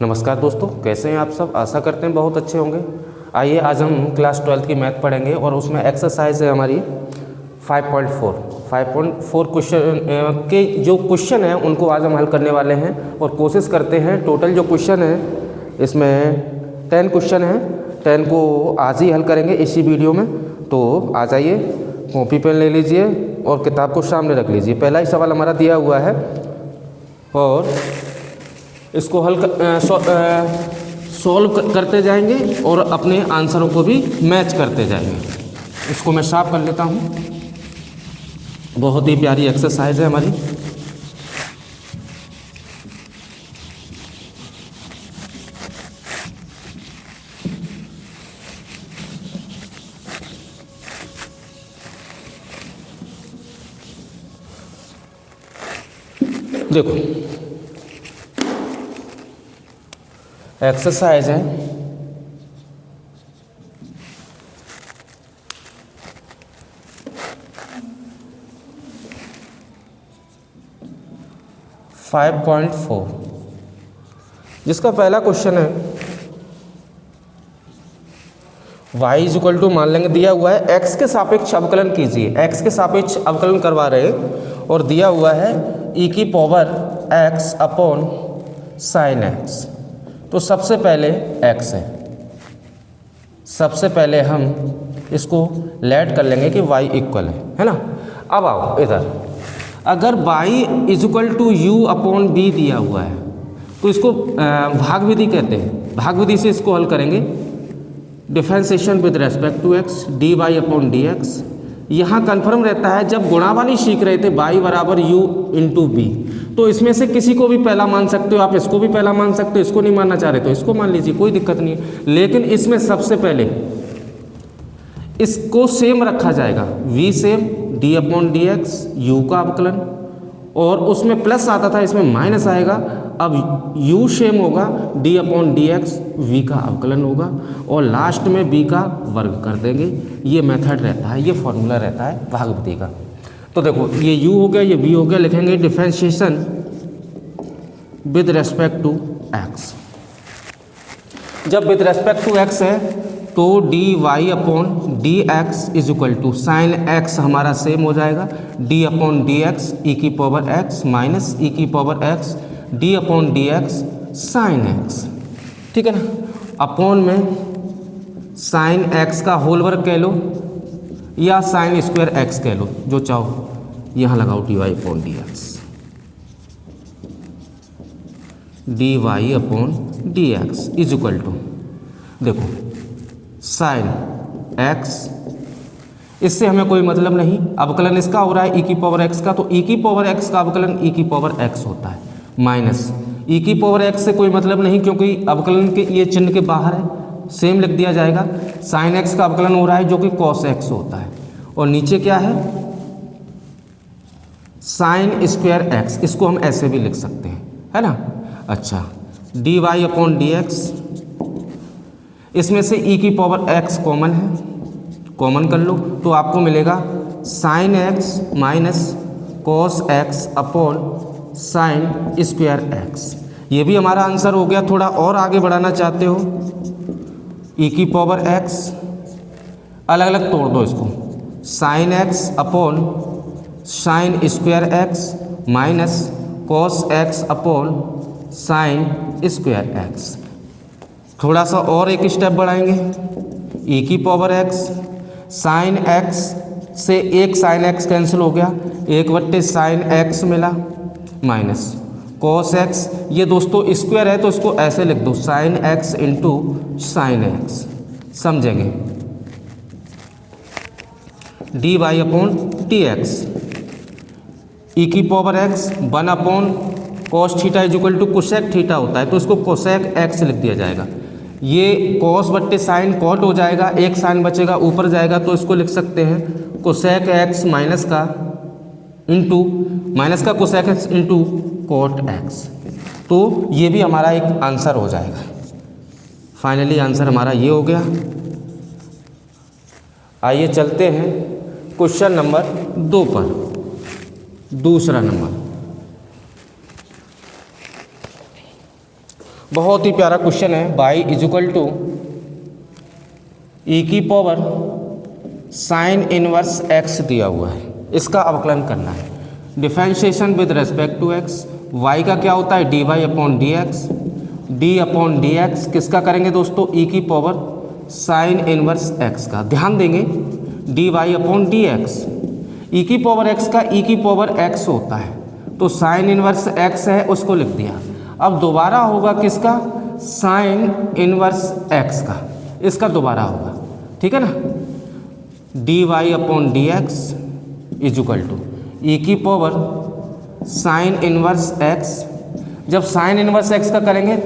नमस्कार दोस्तों, कैसे हैं आप सब। आशा करते हैं बहुत अच्छे होंगे। आइए आज हम क्लास 12th की मैथ पढ़ेंगे और उसमें एक्सरसाइज है हमारी 5.4 क्वेश्चन के जो क्वेश्चन हैं उनको आज हम हल करने वाले हैं और कोशिश करते हैं टोटल जो क्वेश्चन है इसमें 10 क्वेश्चन हैं, 10 को आज ही हल करेंगे इसी वीडियो में। तो आ जाइए, कॉपी पेन ले लीजिए और किताब को सामने रख लीजिए। पहला ही सवाल हमारा दिया हुआ है और इसको हल सॉल्व करते जाएंगे और अपने आंसरों को भी मैच करते जाएंगे। इसको मैं साफ कर लेता हूँ। बहुत ही प्यारी एक्सरसाइज है हमारी। देखो एक्सरसाइज है 5.4 जिसका पहला क्वेश्चन है y इक्वल टू मान लेंगे दिया हुआ है x के सापेक्ष अवकलन कीजिए। x के सापेक्ष अवकलन करवा रहे हैं और दिया हुआ है e की power x upon sign x। तो सबसे पहले x है, सबसे पहले हम इसको लेट कर लेंगे कि y इक्वल है ना। अब आओ इधर, अगर y equal to u upon b दिया हुआ है तो इसको भाग विधि कहते हैं। भाग विधि से इसको हल करेंगे। Differentiation with respect to x dy upon dx। यहाँ कन्फर्म रहता है जब गुणावाली सीख रहे थे y बराबर u इंटू बी, तो इसमें से किसी को भी पहला मान सकते हो। आप इसको भी पहला मान सकते हो, इसको नहीं मानना चाह रहे तो इसको मान लीजिए, कोई दिक्कत नहीं है। लेकिन इसमें सबसे पहले इसको सेम रखा जाएगा, v same d upon D x you का अवकलन, और उसमें प्लस आता था इसमें माइनस आएगा। अब u सेम होगा d upon D x v का अवकलन होगा और लास्ट में b का वर्ग कर देंगे। ये मेथड रहता है, ये फॉर्मूला रहता है भाग विधि का। तो देखो ये u हो गया, ये v हो गया। लिखेंगे differentiation with respect to x। जब विद रेस्पेक्ट टू x है तो dy upon D x is equal to sine x हमारा सेम हो जाएगा d अपॉन डी एक्स ई की पावर x माइनस ई की power x d upon D x sine x। ठीक है ना। अपॉन में साइन x का होल वर्ग कह लो या साइन स्क्वायर x कह लो, जो चाहो। यहाँ लगाओ dy upon D x, dy upon D x is equal to, देखो साइन x, इससे हमें कोई मतलब नहीं। अवकलन इसका हो रहा है e की पावर x का, तो e की पावर x का अवकलन e की पावर x होता है, माइनस e की पावर x से कोई मतलब नहीं क्योंकि अवकलन के ये चिन्ह के बाहर है, सेम लिख दिया जाएगा। साइन x का अवकलन हो रहा है जो कि cos x होता है, और नीचे क्या है साइन स्क्वायर x, इसको हम ऐसे भी लिख सकते हैं, है ना। अच्छा, dy अपॉन डी एक्स, इसमें से e की पावर x कॉमन है, कॉमन कर लो तो आपको मिलेगा sine x minus cos x upon sine square x। ये भी हमारा आंसर हो गया। थोड़ा और आगे बढ़ाना चाहते हो, e की पावर x अलग अलग तोड़ दो इसको, sine x upon sine square x minus cos x upon sine square x। थोड़ा सा और एक स्टेप बढ़ाएंगे, e की पावर x, साइन x से एक साइन x कैंसिल हो गया, एक बट्टे साइन x मिला, माइनस कॉस x। ये दोस्तों स्क्वायर है तो इसको ऐसे लिख दो, sine x into sine x, समझेंगे। dy अपॉन डी एक्स, ई की power x 1 upon cos theta is equal to cosec theta होता है, तो इसको कोसेक x लिख दिया जाएगा। ये कॉस बट्टे साइन कॉट हो जाएगा, एक साइन बचेगा ऊपर जाएगा, तो इसको लिख सकते हैं कोसेक x माइनस का इंटू माइनस का cosec x into cot x। तो ये भी हमारा एक आंसर हो जाएगा। फाइनली आंसर हमारा ये हो गया। आइए चलते हैं क्वेश्चन नंबर 2 पर। दूसरा नंबर बहुत ही प्यारा क्वेश्चन है। y इज इक्वल टू ई की पावर साइन इनवर्स x दिया हुआ है, इसका अवकलन करना है। Differentiation with respect to x, y का क्या होता है dy upon D x, D upon D x किसका करेंगे दोस्तों, ई की पावर साइन इनवर्स x का। ध्यान देंगे dy अपॉन डी एक्स, ई की पावर x का ई की पावर x होता है, तो साइन इनवर्स x है उसको लिख दिया। अब दोबारा होगा किसका, साइन इनवर्स x का, इसका दोबारा होगा, ठीक है ना। D Y upon D x is equal to ई की पावर साइन इनवर्स x। जब साइन इनवर्स x का करेंगे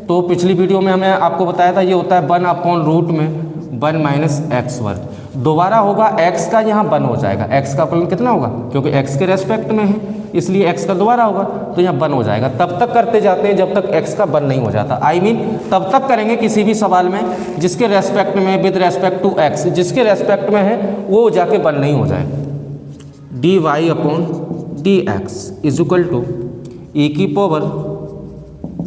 तो पिछली वीडियो में हमें आपको बताया था ये होता है 1 अपॉन रूट में 1 माइनस एक्स वर्ग। दोबारा होगा x का, यहाँ 1 हो जाएगा, x का अवकलन कितना होगा, क्योंकि x के रेस्पेक्ट में है इसलिए x का दोबारा होगा, तो यहाँ 1 हो जाएगा। तब तक करते जाते हैं जब तक x का 1 नहीं हो जाता, I mean तब तक करेंगे किसी भी सवाल में जिसके रेस्पेक्ट में विद रेस्पेक्ट टू x, जिसके रेस्पेक्ट में है वो जाके 1 नहीं हो जाए। D Y upon D x is equal to ई की power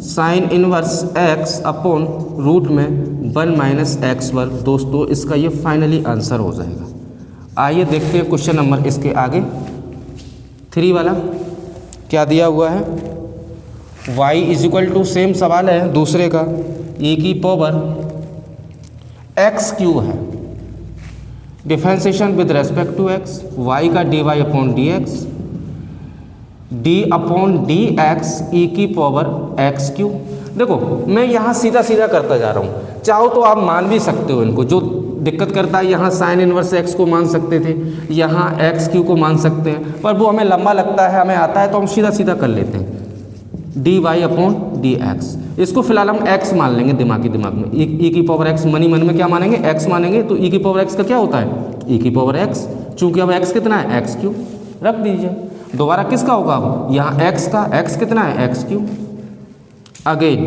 sine inverse x upon root में 1 माइनस एक्स वर्ग। दोस्तों इसका ये फाइनली आंसर हो जाएगा। आइए देखते हैं क्वेश्चन नंबर इसके आगे 3 वाला क्या दिया हुआ है। y is equal to, same सवाल है दूसरे का, e की पावर x क्यू है। Differentiation with respect to x, y का D Y upon D x, D upon D x ई की पावर x क्यू। देखो मैं यहाँ सीधा सीधा करता जा रहा हूँ, चाहो तो आप मान भी सकते हो इनको। जो दिक्कत करता है यहाँ साइन इनवर्स x को मान सकते थे, यहाँ एक्स क्यू को मान सकते हैं, पर वो हमें लंबा लगता है, हमें आता है तो हम सीधा सीधा कर लेते हैं। D Y upon D x, इसको फिलहाल हम x मान लेंगे दिमाग में। ई की पावर x मन ही मन में क्या मानेंगे, x मानेंगे, तो ई की पावर x का क्या होता है, ई की पावर x। चूंकि अब x कितना है, एक्स क्यू रख दीजिए। दोबारा किसका होगा, अब यहाँ x का, x कितना है, एक्स क्यू। अगेन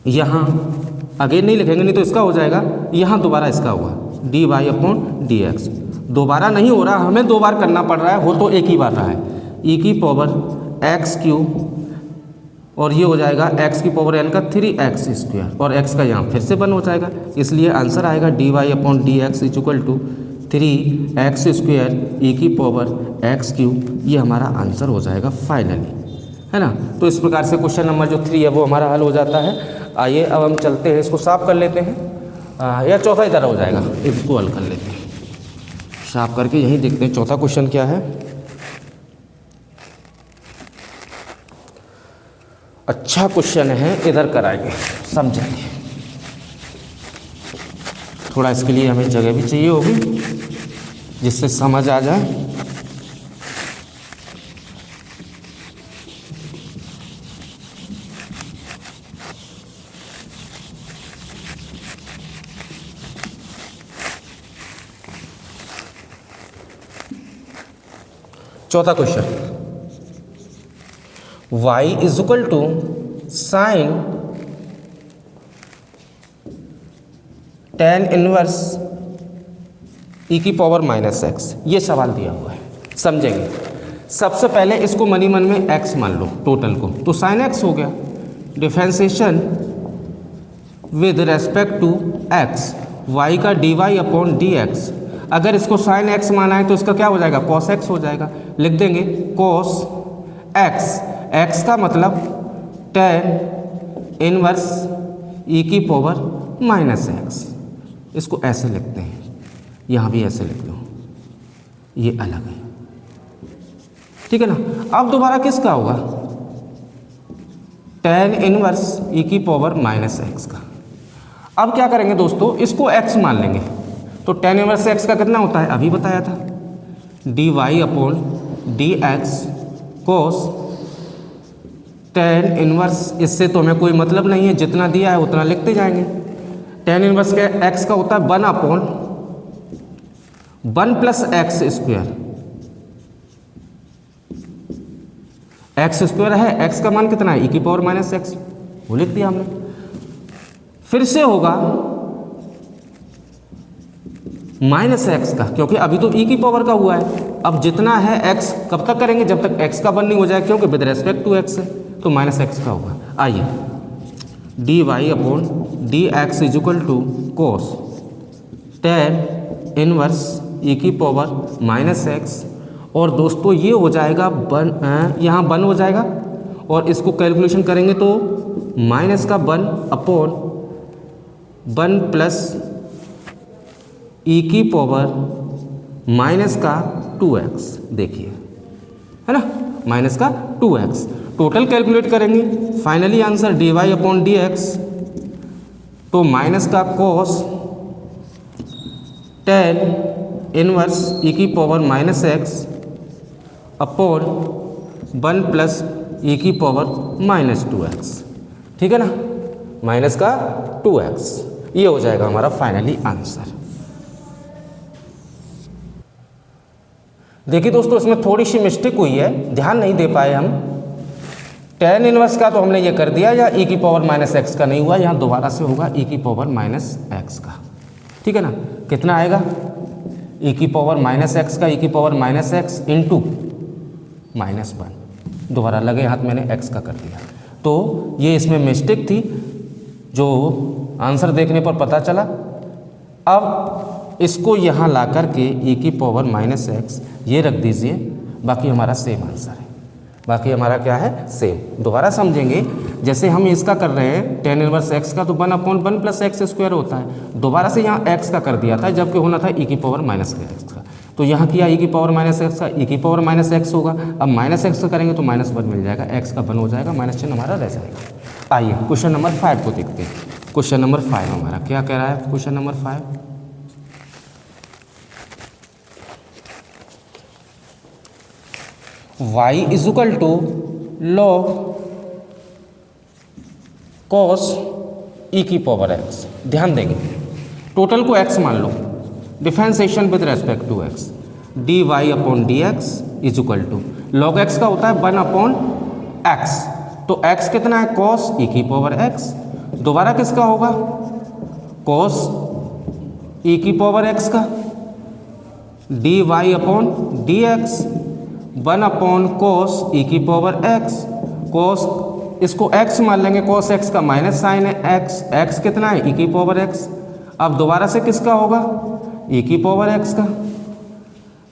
यहाँ अगेन नहीं लिखेंगे, नहीं तो इसका हो जाएगा, यहाँ दोबारा इसका होगा d Y upon D x. दोबारा नहीं हो रहा, हमें 2 बार करना पड़ रहा है, हो तो एक ही बार रहा है। ई की पावर एक्स क्यू और ये हो जाएगा एक्स की पावर n का 3x स्क्वायर, और x का यहाँ फिर से 1 हो जाएगा, इसलिए आंसर आएगा D Y upon D x is equal to 3x square E की पावर एक्स क्यू। ये हमारा आंसर हो जाएगा फाइनली, है ना। तो इस प्रकार से क्वेश्चन नंबर जो 3 है वो हमारा हल हो जाता है। आइए अब हम चलते हैं, इसको साफ कर लेते हैं, या चौथा इधर हो जाएगा, इसको हल कर लेते हैं साफ करके। यहीं देखते हैं चौथा क्वेश्चन क्या है। अच्छा क्वेश्चन है, इधर कराएंगे, समझेंगे। थोड़ा इसके लिए हमें जगह भी चाहिए होगी जिससे समझ आ जाए। चौथा question, y is equal to sine tan inverse ई की पावर माइनस एक्स। ये सवाल दिया हुआ है, समझेंगे। सबसे पहले इसको मनी मन में x मान लो टोटल को, तो साइन x हो गया। Differentiation with respect to x, y का D Y upon D x. अगर इसको साइन x माना है तो इसका क्या हो जाएगा, कॉस x हो जाएगा। लिख देंगे कॉस x, x का मतलब टेन इनवर्स ई की पावर माइनस एक्स। इसको ऐसे लिखते हैं, यहाँ भी ऐसे लिख लो, ये अलग है, ठीक है ना। अब दोबारा किसका होगा, टेन इनवर्स ई की पावर माइनस एक्स का। अब क्या करेंगे दोस्तों, इसको x मान लेंगे, तो टेन इनवर्स x का कितना होता है, अभी बताया था, d Y upon D x cos tan inverse. इससे तो हमें कोई मतलब नहीं है, जितना दिया है उतना लिखते जाएंगे। टेन इनवर्स के x का होता है 1 upon 1 plus x square. X square है, x का मान कितना है, ई की पावर माइनस एक्स, वो लिख दिया हमने। फिर से होगा माइनस एक्स का, क्योंकि अभी तो ई की पावर का हुआ है। अब जितना है x कब तक करेंगे, जब तक x का 1 नहीं हो जाए, क्योंकि विद रेस्पेक्ट टू x है, तो माइनस एक्स का होगा। आइए d Y upon D x is equal to cos tan inverse ई की पावर माइनस एक्स, और दोस्तों ये हो जाएगा यहाँ 1 हो जाएगा, और इसको कैलकुलेशन करेंगे तो माइनस का 1 अपॉन 1 प्लस ई की पावर माइनस का 2x, देखिए है ना, माइनस का 2x। टोटल कैलकुलेट करेंगे, finally answer D Y upon D X, तो माइनस का कॉस 10 इनवर्स ई की power minus X upon 1 plus E की पावर माइनस 2x, ठीक है ना, माइनस का 2x, ये हो जाएगा हमारा फाइनली आंसर। देखिए दोस्तों इसमें थोड़ी सी मिस्टेक हुई है, ध्यान नहीं दे पाए हम। टेन इनवर्स का तो हमने ये कर दिया, या ई की पावर माइनस एक्स का नहीं हुआ, यहाँ दोबारा से होगा ई की पावर माइनस एक्स का, ठीक है ना। कितना आएगा, ई की पावर माइनस एक्स का ई की पावर माइनस एक्स इंटू -1, दोबारा लगे हाथ मैंने एक्स का कर दिया, तो ये इसमें मिस्टेक थी जो आंसर देखने पर पता चला। अब इसको यहाँ ला कर के ई की पावर माइनस एक्स ये रख दीजिए, बाकी हमारा सेम आंसर है, बाकी हमारा क्या है, सेम। दोबारा समझेंगे, जैसे हम इसका कर रहे हैं टेन इनवर्स एक्स का, तो 1 अपॉन 1 प्लस एक्स स्क्वायर होता है, दोबारा से यहाँ एक्स का कर दिया था, जबकि होना था ई की पावर माइनस एक्स का, तो यहाँ किया ई की पावर माइनस एक्स का, ई की पावर माइनस एक्स होगा, अब माइनस एक्स का करेंगे तो -1 मिल जाएगा, एक्स का 1 हो जाएगा, माइनस चिन्ह हमारा रह जाएगा। आइए क्वेश्चन नंबर 5 को देखते हैं। क्वेश्चन नंबर 5 हमारा क्या कह रहा है, question number 5, y is equal to log cos e की पावर x। ध्यान देंगे, टोटल को x मान लो, differentiation with respect to x, d Y upon D x is equal to log x का होता है 1 अपॉन x, तो x कितना है, cos e की पावर x, दोबारा किसका होगा, cos e की पावर x का, D Y upon D x 1 upon cos e की पावर x, कोस इसको x मान लेंगे, कोस x का माइनस साइन है, x कितना है, ई की पावर x, अब दोबारा से किसका होगा, ई की पावर x का,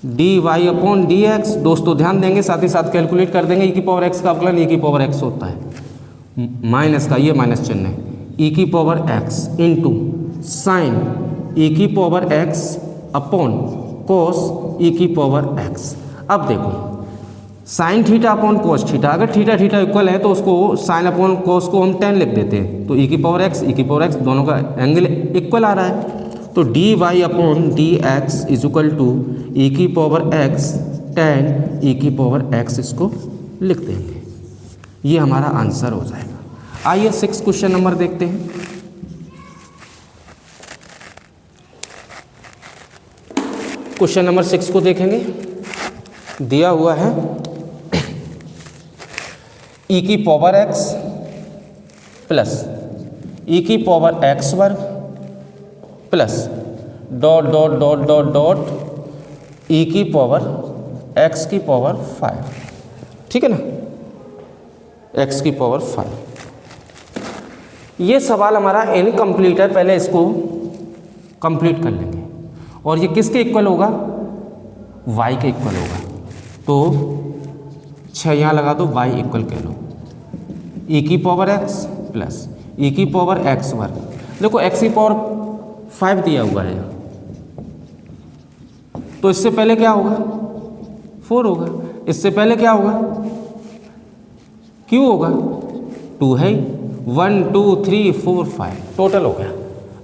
D Y upon D x, दोस्तों ध्यान देंगे, साथ ही साथ कैलकुलेट कर देंगे, ई की पावर x का अवकलन ई की पावर x होता है, माइनस का ये माइनस चिन्ह है, ई की पावर x इंटू साइन ई की power x upon cos e की पावर x। अब देखो sine theta upon cos theta, अगर थीटा थीटा इक्वल है तो उसको साइन अपॉन कोस को हम 10 लिख देते हैं, तो ई की पावर x दोनों का एंगल इक्वल आ रहा है, तो d Y upon D x is equal to ई की पावर x टेन ई की पावर x, इसको लिख देंगे, ये हमारा आंसर हो जाएगा। आइए 6 क्वेश्चन नंबर देखते हैं। क्वेश्चन नंबर 6 को देखेंगे, दिया हुआ है ई की पावर x प्लस ई की पावर x वर्ग plus dot dot dot dot dot E की पावर x की पावर 5, ठीक है ना, x की पावर 5। ये सवाल हमारा इनकम्प्लीट है, पहले इसको कंप्लीट कर लेंगे, और ये किसके इक्वल होगा, y के इक्वल होगा, तो 6 यहाँ लगा दो, y इक्वल कह लो ई की पावर x प्लस ई की पावर x वर्ग, देखो x की पावर 5 दिया हुआ है, तो इससे पहले क्या होगा, 4 होगा, इससे पहले क्या होगा, q होगा, 2 है, 1 2 3 4 5 टोटल हो गया।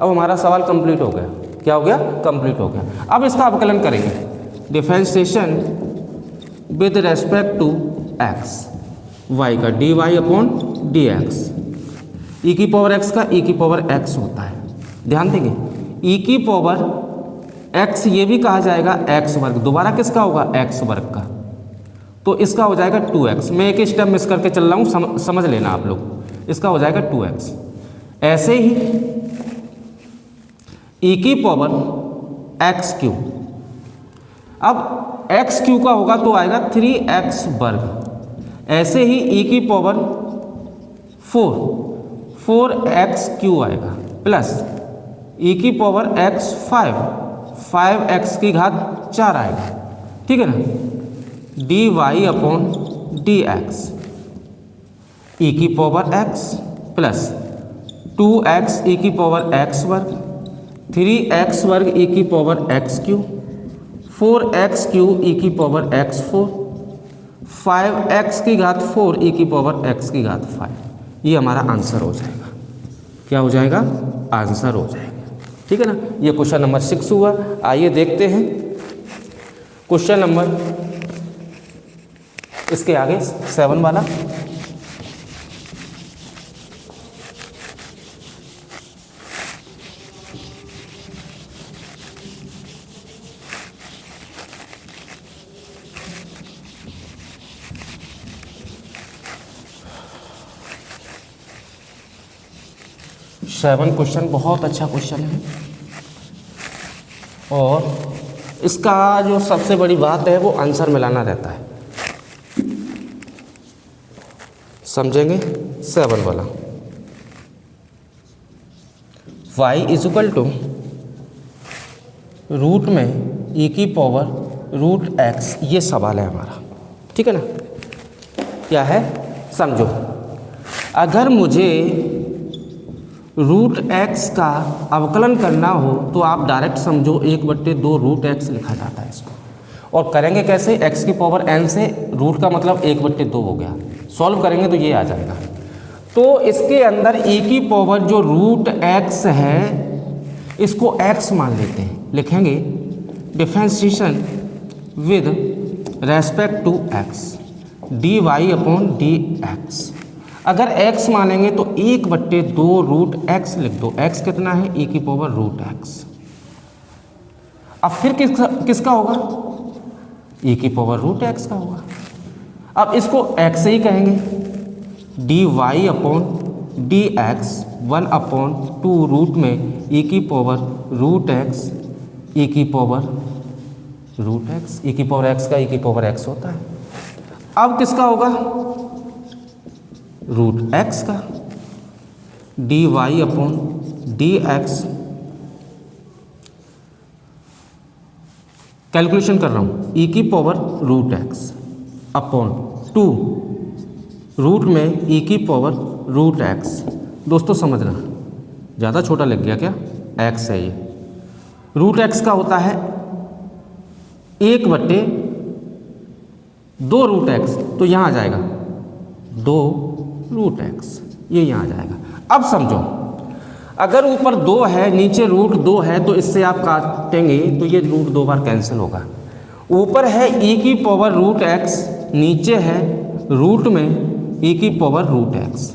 अब हमारा सवाल कंप्लीट हो गया, क्या हो गया, कंप्लीट हो गया। अब इसका अवकलन करेंगे, differentiation with respect to x, y का D Y upon D x, ई की पावर x का ई की पावर x होता है, ध्यान देंगे, ई की पावर x ये भी कहा जाएगा x वर्ग, दोबारा किसका होगा, x वर्ग का, तो इसका हो जाएगा 2x। मैं एक स्टेप मिस करके चल रहा हूँ, समझ लेना आप लोग, इसका हो जाएगा 2x। ऐसे ही ई की पावर एक्स क्यू, अब एक्स क्यू का होगा तो आएगा 3x वर्ग। ऐसे ही ई की पावर 4x³ आएगा प्लस e की पावर x 5x की घात 4 आएगा, ठीक है ना। dy/dx e की power x plus 2x e की पावर x वर्ग 3x वर्ग e की पावर x³ 4x³ e की पावर x4 5x की घात 4 e की पावर x की घात 5। ये हमारा आंसर हो जाएगा। क्या हो जाएगा? आंसर हो जाएगा, ठीक है ना। ये क्वेश्चन नंबर 6 हुआ। आइए देखते हैं क्वेश्चन नंबर इसके आगे 7 वाला। सेवन क्वेश्चन बहुत अच्छा क्वेश्चन है और इसका जो सबसे बड़ी बात है वो आंसर मिलाना रहता है। समझेंगे? 7 वाला y = रूट में e की पावर √x, ये सवाल है हमारा, ठीक है ना। क्या है? समझो, अगर मुझे √x का अवकलन करना हो तो आप डायरेक्ट समझो 1/2 √x लिखा जाता है इसको। और करेंगे कैसे? x की पावर n से रूट का मतलब 1/2 हो गया। सॉल्व करेंगे तो ये आ जाएगा। तो इसके अंदर e की पावर जो √x है इसको x मान लेते हैं। लिखेंगे differentiation with respect to x dy/dx। अगर x मानेंगे तो 1/2 √x लिख दो। x कितना है? e की पावर √x। अब फिर किसका होगा? e की पावर √x का होगा। अब इसको x से ही कहेंगे। dy/dx 1/2 रूट में e की पावर √x, e की पावर √x, e की पावर x का e की पावर x होता है। अब किसका होगा? √x का dy/dx। कैलकुलेशन कर रहा हूँ। e की पावर √x अपॉन 2 रूट में e की पावर √x। दोस्तों समझना, ज़्यादा छोटा लग गया क्या? x है ये। √x का होता है 1/2 √x, तो यहाँ आ जाएगा 2 √x, ये यहाँ आ जाएगा। अब समझो, अगर ऊपर 2 है नीचे √2 है तो इससे आप काटेंगे तो ये √2 बार कैंसिल होगा। ऊपर है e की पावर √x, नीचे है रूट में e की पावर √x।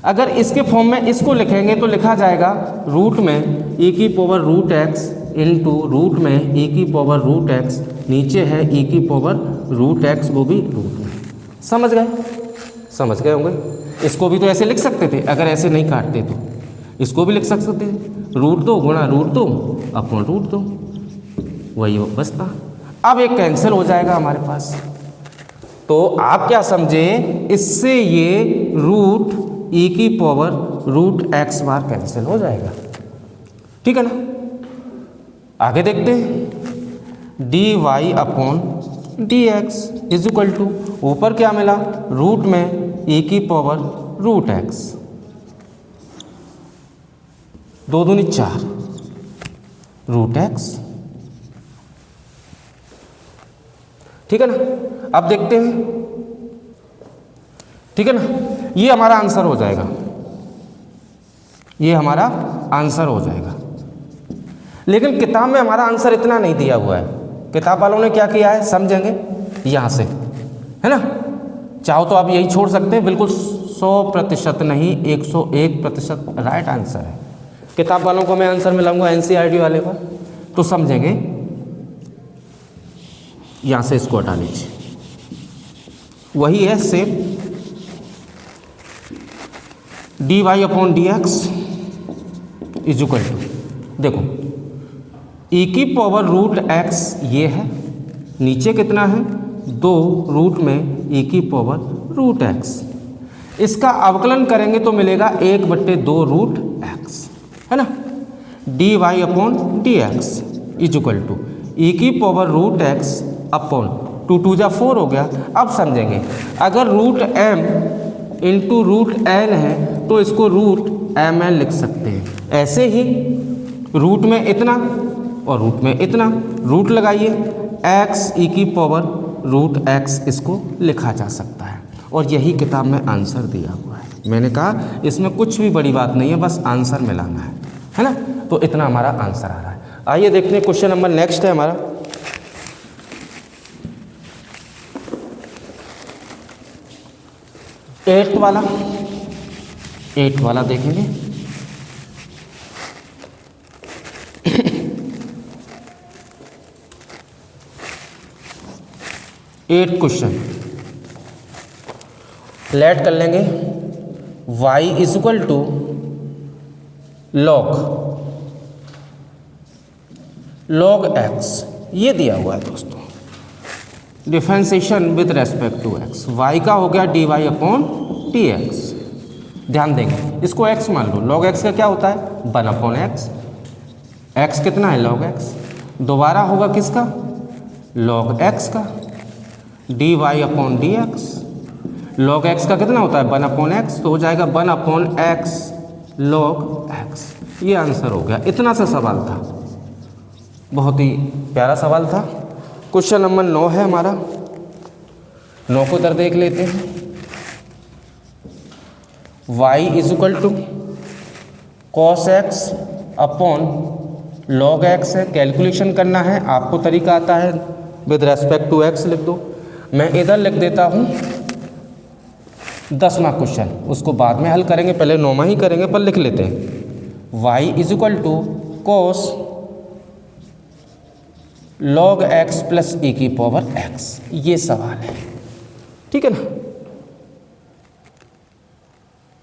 अगर इसके फॉर्म में इसको लिखेंगे तो लिखा जाएगा रूट में e की पावर √x इंटू रूट में e की पावर √x, नीचे है e की पावर √x, वो भी रूट में। समझ गए? समझ गए होंगे। इसको भी तो ऐसे लिख सकते थे, अगर ऐसे नहीं काटते तो इसको भी लिख सकते थे √2 गुणा √2 अपॉन √2, वही बचता। अब एक कैंसिल हो जाएगा हमारे पास। तो आप क्या समझे? इससे ये रूट e की पावर √x बार कैंसिल हो जाएगा, ठीक है ना। आगे देखते हैं। dy/dx = ऊपर क्या मिला? रूट में e की पावर √x, 2 दूनी 4 √x, ठीक है ना। अब देखते हैं, ठीक है ना। ये हमारा आंसर हो जाएगा, ये हमारा आंसर हो जाएगा। लेकिन किताब में हमारा आंसर इतना नहीं दिया हुआ है। किताब वालों ने क्या किया है समझेंगे यहाँ से, है ना। चाहो तो आप यही छोड़ सकते हैं, बिल्कुल 100% नहीं 101% राइट आंसर है। किताब वालों को मैं आंसर मिलाऊंगा NCERT वाले को, तो समझेंगे। यहाँ से इसको हटा लीजिए, वही है सेम। dy/dx = देखो e की पावर √x ये है, नीचे कितना है 2 रूट में e की पावर √x। इसका अवकलन करेंगे तो मिलेगा 1/2 रूट एक्स, है ना। D Y upon D x is equal to ई की पावर रूट एक्स अपॉन 2 2 जा 4 हो गया। अब समझेंगे, अगर root m into root n है तो इसको रूट एम एन लिख सकते हैं। ऐसे ही रूट में इतना और रूट में इतना रूट लगाइए, एक्स ई की पावर रूट एक्स इसको लिखा जा सकता है। और यही किताब में आंसर दिया हुआ है। मैंने कहा इसमें कुछ भी बड़ी बात नहीं है, बस आंसर मिलाना है ना। तो इतना हमारा आंसर आ रहा है। आइए देखते हैं क्वेश्चन नंबर नेक्स्ट है हमारा। एट्थ वाला देखेंगे। एट क्वेश्चन लेट कर लेंगे। y is equal to log x, ये दिया हुआ है दोस्तों। Differentiation with respect to x, y का हो गया dy अपॉन dx। ध्यान देंगे, इसको x मान लो। log x का क्या होता है 1 अपॉन x। x कितना है log x, दोबारा होगा किसका log x का, dy upon dx। log x का कितना होता है 1 अपॉन x, तो हो जाएगा 1 अपॉन x log x। ये आंसर हो गया। इतना सा सवाल था, बहुत ही प्यारा सवाल था। क्वेश्चन नंबर 9 है हमारा। 9 को उधर देख लेते हैं। y is equal to cos x upon log x है। कैलकुलेशन करना है, आपको तरीका आता है, विद रेस्पेक्ट टू x लिख दो। मैं इधर लिख देता हूँ 10वां क्वेश्चन, उसको बाद में हल करेंगे, पहले 9वां ही करेंगे, पर लिख लेते हैं। y is equal to cos log x plus e की पावर x, ये सवाल है, ठीक है ना।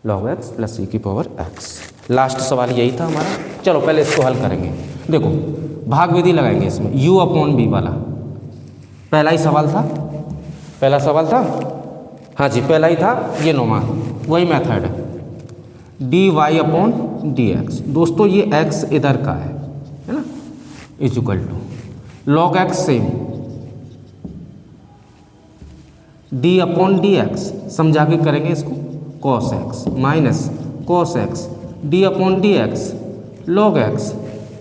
log x प्लस e की पावर x, लास्ट सवाल यही था हमारा। चलो पहले इसको हल करेंगे। देखो भाग विधि लगाएंगे इसमें, u अपॉन b वाला पहला ही सवाल था, पहला सवाल था, हाँ जी पहला ही था, ये 9वां वही मेथड है। D Y upon D x, दोस्तों ये x इधर का है ना, is equal to log x same, d upon D x समझा के करेंगे इसको, cos x minus cos x d upon D x log x,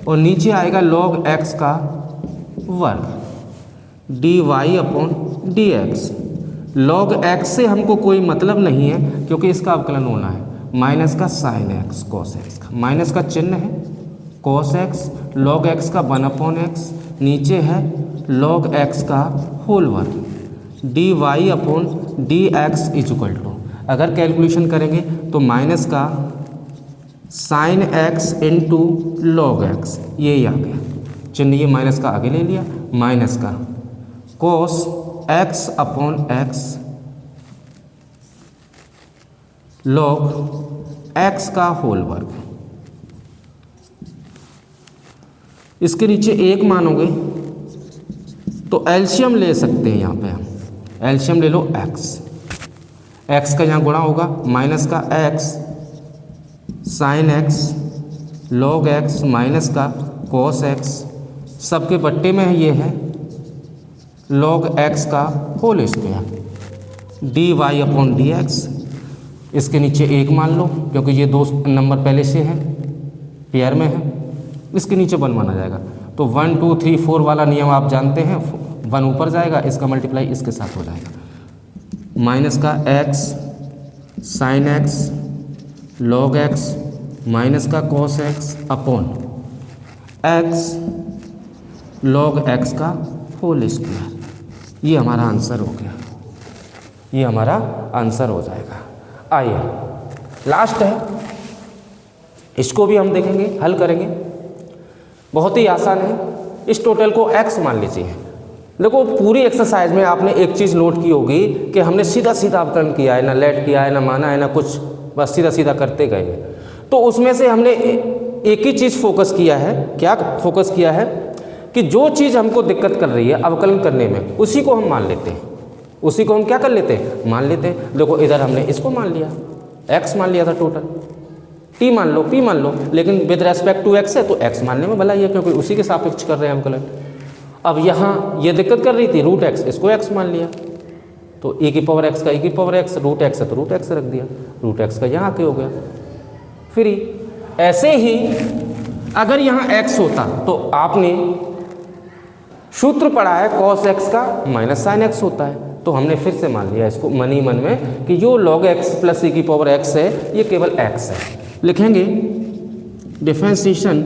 और नीचे आएगा log x का वर्ग, dy upon D x. log x से हमको कोई मतलब नहीं है क्योंकि इसका अवकलन होना है, माइनस का साइन x cos x का, माइनस का चिन्ह है cos x, log x का 1 अपॉन x, नीचे है log x का होल वर्ग, dy upon D x is equal to, अगर कैलकुलेशन करेंगे तो माइनस का sine x into log x, ये आ गया चिन्ह, ये माइनस का आगे ले लिया, माइनस का cos x upon x log x का होल वर्ग, इसके नीचे एक मानोगे तो एलसीएम ले सकते हैं। यहाँ पे हम एलसीएम ले लो x का यहाँ गुणा होगा, माइनस का x sine x log x minus का cos x, सबके बट्टे में ये है log x का whole square, d Y upon D x, इसके नीचे एक मान लो क्योंकि ये 2 नंबर पहले से है, पेयर में है, इसके नीचे 1 माना जाएगा। तो 1 2 3 4 वाला नियम आप जानते हैं, 1 ऊपर जाएगा, इसका मल्टीप्लाई इसके साथ हो जाएगा, माइनस का x sine x log x minus का cos x upon x log x का होल स्क्वायर। ये हमारा आंसर हो गया, ये हमारा आंसर हो जाएगा। आइए लास्ट है, इसको भी हम देखेंगे, हल करेंगे, बहुत ही आसान है। इस टोटल को x मान लीजिए। देखो पूरी एक्सरसाइज में आपने एक चीज़ नोट की होगी कि हमने सीधा सीधा अवकलन किया है, ना लेट किया है, ना माना है, ना कुछ, बस सीधा सीधा करते गए। तो उसमें से हमने एक ही चीज़ फोकस किया है, क्या फोकस किया है कि जो चीज़ हमको दिक्कत कर रही है अवकलन करने में, उसी को हम मान लेते हैं। उसी को हम क्या कर लेते हैं, मान लेते हैं। देखो इधर हमने इसको मान लिया, x मान लिया था टोटल, t मान लो, p मान लो, लेकिन विद रेस्पेक्ट टू x है तो x मानने में भला ही है, क्योंकि उसी के सापेक्ष कर रहे हैं हम कलन। अब यहाँ ये दिक्कत कर रही थी रूट x, इसको x मान लिया, तो e की पावर x का e की पावर x, रूट x है तो रूट x रख दिया, रूट x का यहाँ आके हो गया फ्री। ऐसे ही अगर यहाँ x होता तो आपने सूत्र पढ़ा है cos x का माइनस साइन x होता है, तो हमने फिर से मान लिया इसको मन ही मन में कि जो log x प्लस e की पावर x है ये केवल x है। लिखेंगे differentiation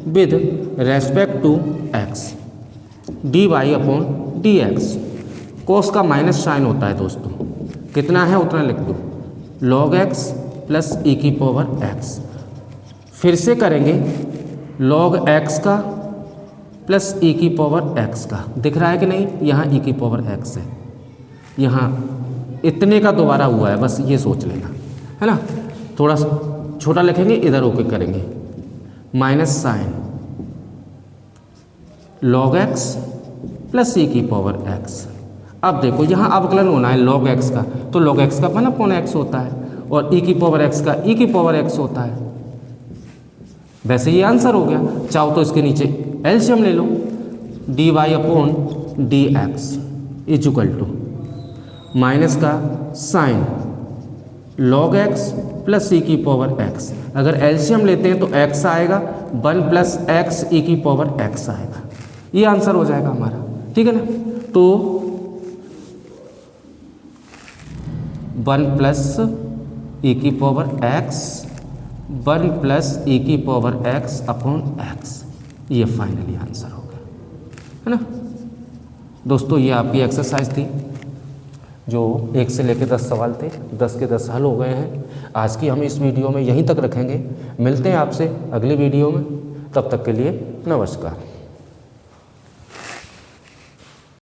with respect to x dy upon dx। cos का माइनस साइन होता है दोस्तों, कितना है उतना लिख दो, log x प्लस e की पावर x। फिर से करेंगे log x का प्लस e की पावर x का, दिख रहा है कि नहीं, यहाँ e की पावर x है, यहाँ इतने का दोबारा हुआ है, बस ये सोच लेना है ना। थोड़ा छोटा लिखेंगे, इधर होके करेंगे minus sine log x plus e की पावर x। अब देखो यहाँ अवकलन होना है log x का, तो log x का 1/x होता है और e की पावर x का e की पावर x होता है। वैसे ये आंसर हो गया। चाहो तो इसके नीचे एलसीएम ले लो, dy upon dx is equal to minus का sine log x plus e की पावर x। अगर एलसीएम लेते हैं तो x आएगा, 1 प्लस x e की पावर x आएगा, ये आंसर हो जाएगा हमारा, ठीक है ना। तो 1 प्लस e की पावर x, 1 प्लस e की पावर x अपॉन x, ये फाइनली आंसर हो गया, है ना दोस्तों। ये आपकी एक्सरसाइज थी जो 1 से लेकर 10 सवाल थे, 10 के 10 हल हो गए हैं। आज की हम इस वीडियो में यहीं तक रखेंगे, मिलते हैं आपसे अगली वीडियो में, तब तक के लिए नमस्कार।